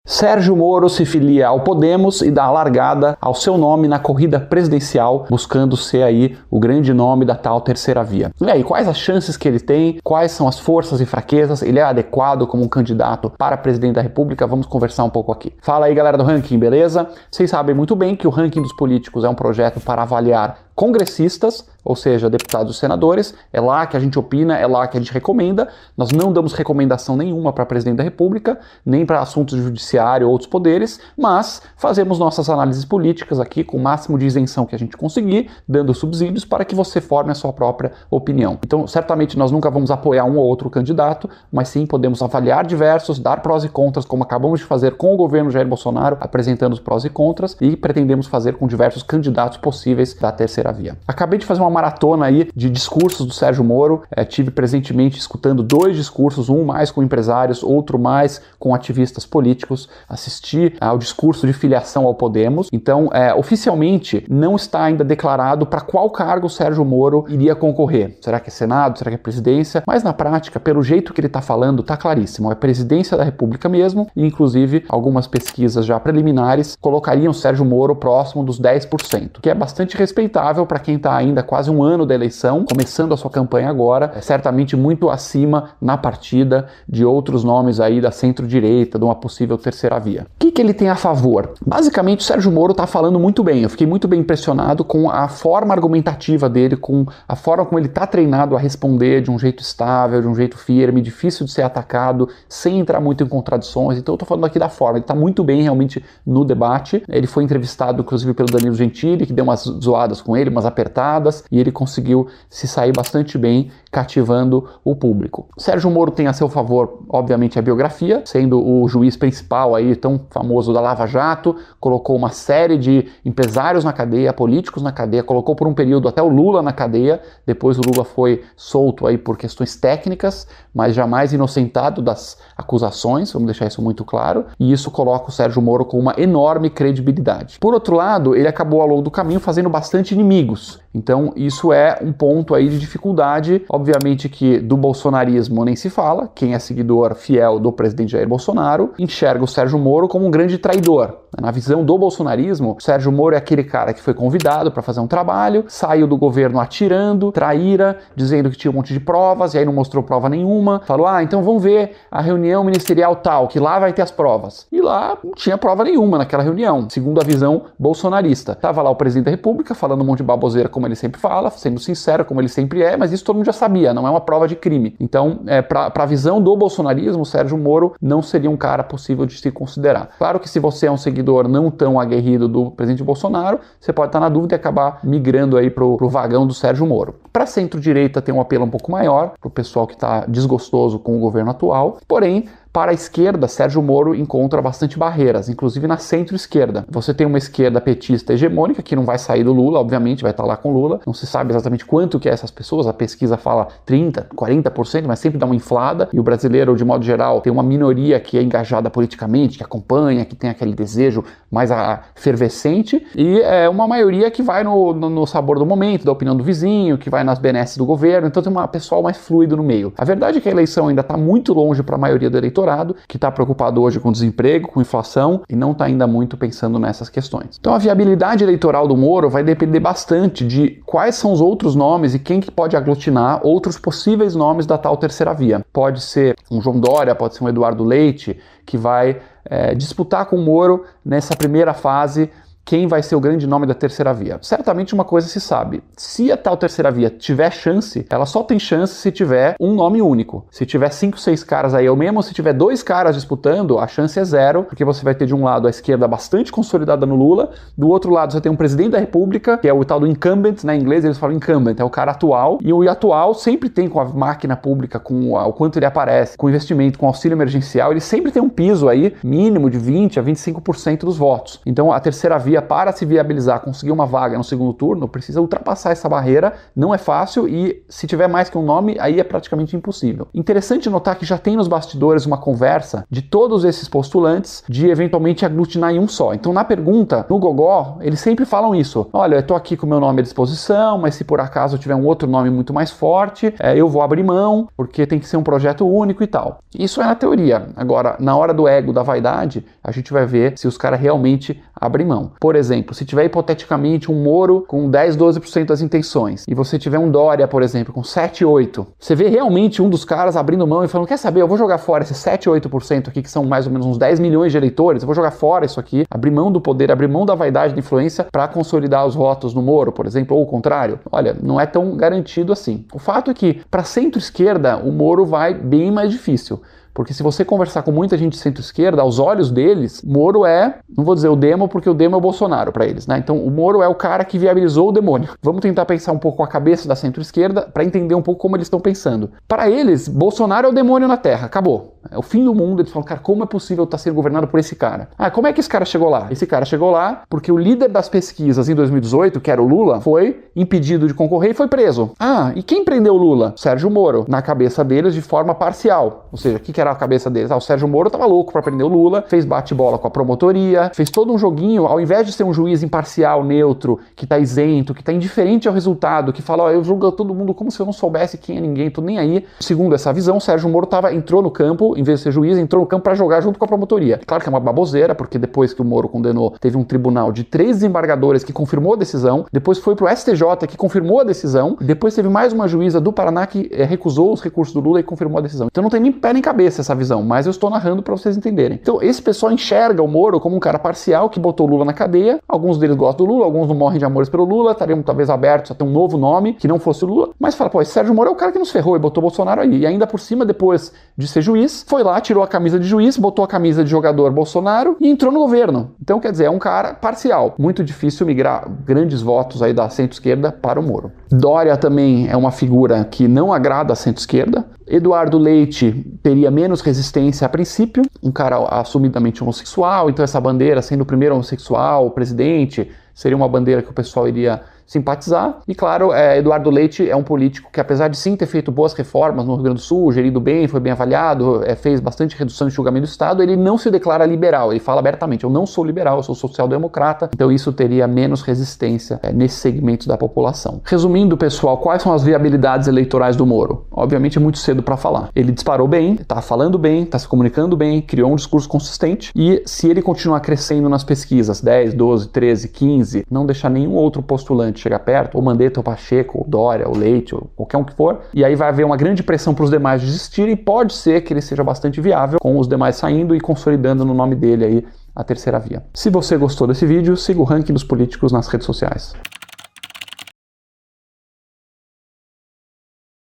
Sérgio Moro se filia ao Podemos e dá a largada ao seu nome na corrida presidencial, buscando ser aí o grande nome da tal terceira via. E aí, quais as chances que ele tem? Quais são as forças e fraquezas? Ele é adequado como um candidato para presidente da República? Vamos conversar um pouco aqui. Fala aí, galera do Ranking, beleza? Vocês sabem muito bem que o Ranking dos Políticos é um projeto para avaliar congressistas, ou seja, deputados e senadores. É lá que a gente opina, é lá que a gente recomenda. Nós não damos recomendação nenhuma para presidente da República, nem para assuntos de judiciário ou outros poderes, mas fazemos nossas análises políticas aqui com o máximo de isenção que a gente conseguir, dando subsídios para que você forme a sua própria opinião. Então, certamente nós nunca vamos apoiar um ou outro candidato, mas sim podemos avaliar diversos, dar prós e contras, como acabamos de fazer com o governo Jair Bolsonaro, apresentando os prós e contras, e pretendemos fazer com diversos candidatos possíveis da terceira via. Acabei de fazer uma maratona aí de discursos do Sérgio Moro, tive presentemente escutando 2 discursos, um mais com empresários, outro mais com ativistas políticos, assisti ao discurso de filiação ao Podemos. Então, oficialmente não está ainda declarado para qual cargo o Sérgio Moro iria concorrer. Será que é Senado? Será que é presidência? Mas na prática, pelo jeito que ele está falando, está claríssimo, é presidência da República mesmo, e inclusive algumas pesquisas já preliminares colocariam o Sérgio Moro próximo dos 10%, que é bastante respeitável para quem está ainda quase um ano da eleição, começando a sua campanha agora, é certamente muito acima na partida de outros nomes aí da centro-direita, de uma possível terceira via. O que ele tem a favor? Basicamente, o Sérgio Moro está falando muito bem. Eu fiquei muito bem impressionado com a forma argumentativa dele, com a forma como ele está treinado a responder de um jeito estável, de um jeito firme, difícil de ser atacado, sem entrar muito em contradições. Então eu estou falando aqui da forma. Ele está muito bem realmente no debate. Ele foi entrevistado, inclusive, pelo Danilo Gentili, que deu umas zoadas com ele, umas apertadas, e ele conseguiu se sair bastante bem, cativando o público. Sérgio Moro tem a seu favor, obviamente, a biografia, sendo o juiz principal aí, tão famoso da Lava Jato, colocou uma série de empresários na cadeia, políticos na cadeia, colocou por um período até o Lula na cadeia, depois o Lula foi solto aí por questões técnicas, mas jamais inocentado das acusações, vamos deixar isso muito claro, e isso coloca o Sérgio Moro com uma enorme credibilidade. Por outro lado, ele acabou ao longo do caminho fazendo bastante inimigos, então isso é um ponto aí de dificuldade, obviamente que do bolsonarismo nem se fala, quem é seguidor fiel do presidente Jair Bolsonaro enxerga o Sérgio Moro como um grande traidor. Na visão do bolsonarismo, o Sérgio Moro é aquele cara que foi convidado para fazer um trabalho, saiu do governo atirando, traíra, dizendo que tinha um monte de provas e aí não mostrou prova nenhuma, falou, então vamos ver a reunião ministerial tal, que lá vai ter as provas. E lá não tinha prova nenhuma naquela reunião, segundo a visão bolsonarista. Tava lá o presidente da República falando um monte de baboseira como ele sempre fala, sendo sincero como ele sempre é, mas isso todo mundo já sabia, não é uma prova de crime. Então, para a visão do bolsonarismo, o Sérgio Moro não seria um cara possível de se considerar. Claro que se você é um seguidor não tão aguerrido do presidente Bolsonaro, você pode estar na dúvida e acabar migrando aí pro vagão do Sérgio Moro. Para centro-direita tem um apelo um pouco maior, pro pessoal que está desgostoso com o governo atual, porém, para a esquerda, Sérgio Moro encontra bastante barreiras, inclusive na centro-esquerda. Você tem uma esquerda petista hegemônica, que não vai sair do Lula, obviamente, vai estar lá com Lula. Não se sabe exatamente quanto que é essas pessoas, a pesquisa fala 30%, 40%, mas sempre dá uma inflada. E o brasileiro, de modo geral, tem uma minoria que é engajada politicamente, que acompanha, que tem aquele desejo mais efervescente. E é uma maioria que vai no sabor do momento, da opinião do vizinho, que vai nas benesses do governo. Então tem um pessoal mais fluido no meio. A verdade é que a eleição ainda está muito longe para a maioria do eleitorado, que está preocupado hoje com desemprego, com inflação e não está ainda muito pensando nessas questões. Então a viabilidade eleitoral do Moro vai depender bastante de quais são os outros nomes e quem que pode aglutinar outros possíveis nomes da tal terceira via. Pode ser um João Dória, pode ser um Eduardo Leite, que vai disputar com o Moro nessa primeira fase quem vai ser o grande nome da terceira via. Certamente uma coisa se sabe, se a tal terceira via tiver chance, ela só tem chance se tiver um nome único. Se tiver 5, 6 caras aí, ou mesmo se tiver 2 caras disputando, a chance é 0, porque você vai ter de um lado a esquerda bastante consolidada no Lula, do outro lado você tem um presidente da República, que é o tal do incumbent, na inglês eles falam incumbent, é o cara atual, e o atual sempre tem com a máquina pública, com o quanto ele aparece, com investimento, com auxílio emergencial, ele sempre tem um piso aí mínimo de 20 a 25% dos votos. Então a terceira via teoria, para se viabilizar, conseguir uma vaga no segundo turno, precisa ultrapassar essa barreira, não é fácil e se tiver mais que um nome, aí é praticamente impossível. Interessante notar que já tem nos bastidores uma conversa de todos esses postulantes de eventualmente aglutinar em um só. Então na pergunta, no Gogó, eles sempre falam isso. Olha, eu tô aqui com o meu nome à disposição, mas se por acaso eu tiver um outro nome muito mais forte, eu vou abrir mão, porque tem que ser um projeto único e tal. Isso é na teoria. Agora, na hora do ego, da vaidade, a gente vai ver se os caras realmente abrem mão. Por exemplo, se tiver hipoteticamente um Moro com 10, 12% das intenções, e você tiver um Dória, por exemplo, com 7, 8%, você vê realmente um dos caras abrindo mão e falando, quer saber, eu vou jogar fora esses 7, 8% aqui, que são mais ou menos uns 10 milhões de eleitores, eu vou jogar fora isso aqui, abrir mão do poder, abrir mão da vaidade, da influência, para consolidar os votos no Moro, por exemplo, ou o contrário. Olha, não é tão garantido assim. O fato é que, para centro-esquerda, o Moro vai bem mais difícil. Porque se você conversar com muita gente de centro-esquerda, aos olhos deles, Moro é, não vou dizer o demo, porque o demo é o Bolsonaro para eles, né? Então o Moro é o cara que viabilizou o demônio. Vamos tentar pensar um pouco a cabeça da centro-esquerda para entender um pouco como eles estão pensando. Para eles, Bolsonaro é o demônio na Terra, acabou. É o fim do mundo. Eles falam, cara, como é possível estar sendo governado por esse cara? Ah, como é que esse cara chegou lá? Esse cara chegou lá porque o líder das pesquisas em 2018, que era o Lula, foi impedido de concorrer e foi preso. Ah, e quem prendeu o Lula? Sérgio Moro. Na cabeça deles, de forma parcial. Ou seja, o que era a cabeça deles? Ah, o Sérgio Moro tava louco para prender o Lula, fez bate-bola com a promotoria, fez todo um joguinho, ao invés de ser um juiz imparcial, neutro, que tá isento, que tá indiferente ao resultado, que fala, ó, eu julgo todo mundo como se eu não soubesse quem é ninguém, tô nem aí. Segundo essa visão, o Sérgio Moro entrou no campo, em vez de ser juiz, entrou no campo para jogar junto com a promotoria. Claro que é uma baboseira, porque depois que o Moro condenou, teve um tribunal de 3 desembargadores que confirmou a decisão, depois foi pro STJ que confirmou a decisão, depois teve mais uma juíza do Paraná que recusou os recursos do Lula e confirmou a decisão. Então não tem nem pé nem cabeça essa visão, mas eu estou narrando para vocês entenderem. Então esse pessoal enxerga o Moro como um cara parcial que botou o Lula na cadeia, alguns deles gostam do Lula, alguns não morrem de amores pelo Lula, estariam talvez abertos a ter um novo nome que não fosse o Lula, mas fala, pô, esse Sérgio Moro é o cara que nos ferrou e botou o Bolsonaro aí. E ainda por cima, depois de ser juiz, foi lá, tirou a camisa de juiz, botou a camisa de jogador Bolsonaro e entrou no governo. Então, quer dizer, é um cara parcial. Muito difícil migrar grandes votos aí da centro-esquerda para o Moro. Dória também é uma figura que não agrada a centro-esquerda. Eduardo Leite teria menos resistência a princípio, um cara assumidamente homossexual, então essa bandeira, sendo o primeiro homossexual, presidente, seria uma bandeira que o pessoal iria simpatizar. E claro, Eduardo Leite é um político que, apesar de sim ter feito boas reformas no Rio Grande do Sul, gerido bem, foi bem avaliado, fez bastante redução de julgamento do Estado, ele não se declara liberal, ele fala abertamente, eu não sou liberal, eu sou social-democrata, então isso teria menos resistência nesse segmento da população. Resumindo, pessoal, quais são as viabilidades eleitorais do Moro? Obviamente é muito cedo para falar. Ele disparou bem, está falando bem, está se comunicando bem, criou um discurso consistente e se ele continuar crescendo nas pesquisas, 10, 12, 13, 15, não deixar nenhum outro postulante chegar perto, ou Mandetta, ou Pacheco, ou Dória, ou Leite, ou qualquer um que for, e aí vai haver uma grande pressão para os demais desistirem, e pode ser que ele seja bastante viável, com os demais saindo e consolidando no nome dele aí a terceira via. Se você gostou desse vídeo, siga o Ranking dos Políticos nas redes sociais.